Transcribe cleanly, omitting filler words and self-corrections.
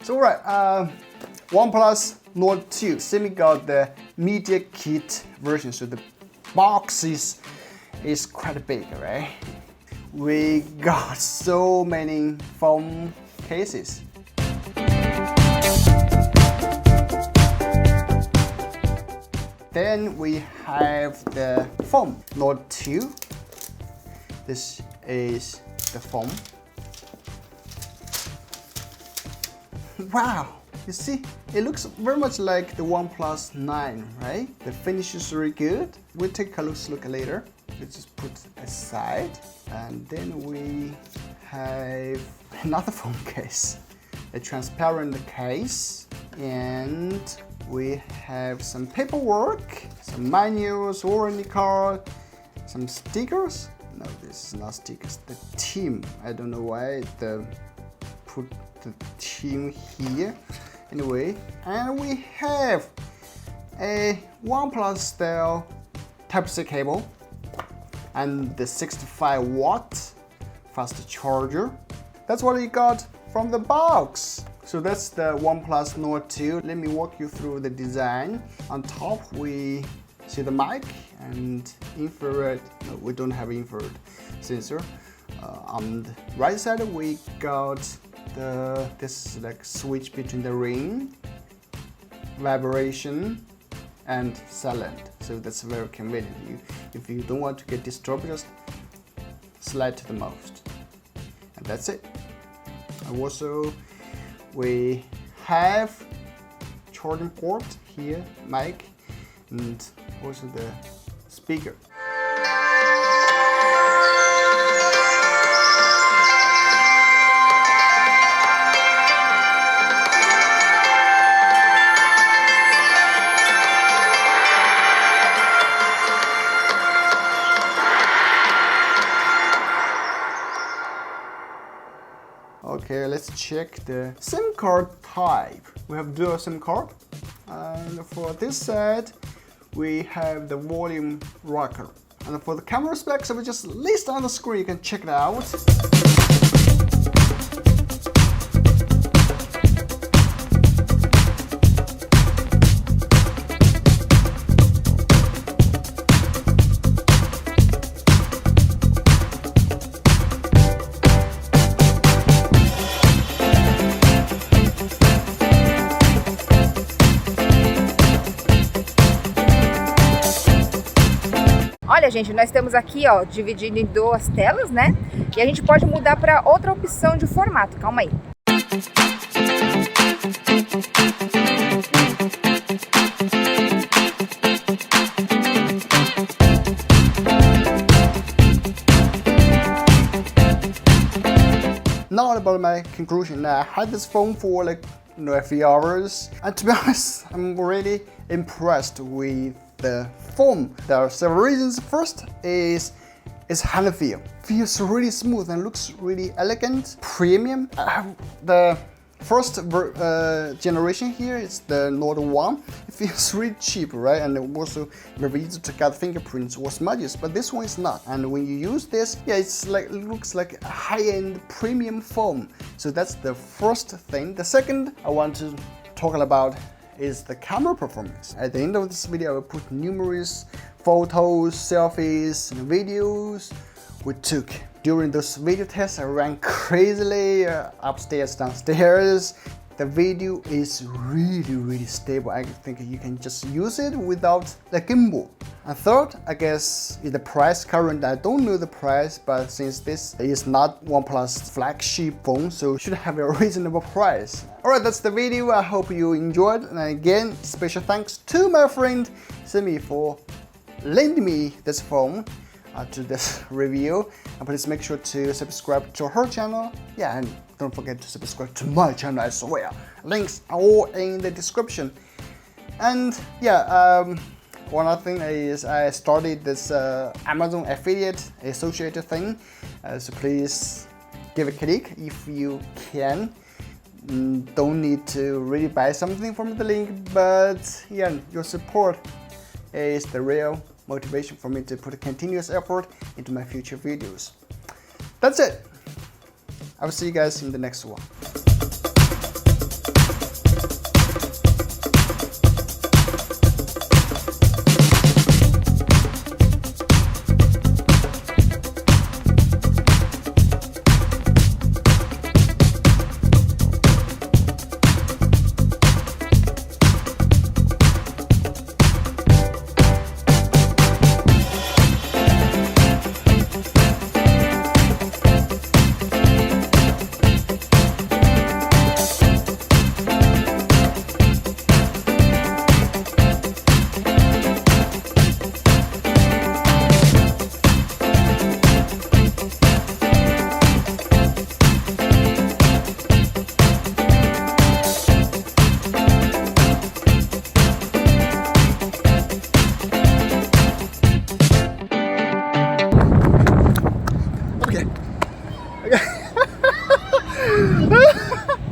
So alright, OnePlus Nord 2. Simi got the media kit version, so the box is quite big, right? We got so many phone cases. Then we have the phone Nord 2. This is the phone. Wow, you see, it looks very much like the OnePlus 9, right? The finish is really good. We'll take a close look later. Let's just put aside. And then we have another phone case, a transparent case. And we have some paperwork, some manuals, warranty card, some stickers. No, this is not stickers, the team. I don't know why they put the team here. Anyway, and we have a OnePlus style Type-C cable and the 65-watt fast charger. That's what we got from the box. So that's the OnePlus Nord 2. Let me walk you through the design. On top we see the mic and infrared. No, we don't have infrared sensor. On the right side we got this like switch between the ring, vibration, and silent. So that's very convenient. If you don't want to get disturbed, just slide to the most, and that's it. And also we have charging port here, mic, and also the speaker. Okay, let's check the SIM card type. We have dual SIM card, and for this side we have the volume rocker. And for the camera specs, I will just list on the screen. You can check it out. Olha, gente, nós temos aqui, ó, dividido em duas telas, né? E a gente pode mudar para outra opção de formato. Calma aí. Now about my conclusion. I had this phone for like a few hours, and to be honest, I'm really impressed with the phone. There are several reasons. First is its hand feel. Feels really smooth and looks really elegant, premium. The first generation here is the Nord 1. It feels really cheap, right? And also very easy to get fingerprints or smudges, but this one is not. And when you use this, yeah, it looks like a high-end premium phone. So that's the first thing. The second I want to talk about is the camera performance. At the end of this video, I will put numerous photos, selfies, and videos we took. During those video tests, I ran crazily upstairs, downstairs. The video is really stable. I think you can just use it without the gimbal. And third, I guess, is the price. Current, I don't know the price, but since this is not OnePlus flagship phone, so it should have a reasonable price. Alright, that's the video. I hope you enjoyed. And again, special thanks to my friend Simi for lending me this phone to this review. And please make sure to subscribe to her channel. Yeah, and don't forget to subscribe to my channel as well. Links are all in the description. And yeah, one other thing is I started this Amazon affiliate associated thing. So please give a click if you can. Don't need to really buy something from the link, but yeah, your support is the real motivation for me to put a continuous effort into my future videos. That's it. I will see you guys in the next one.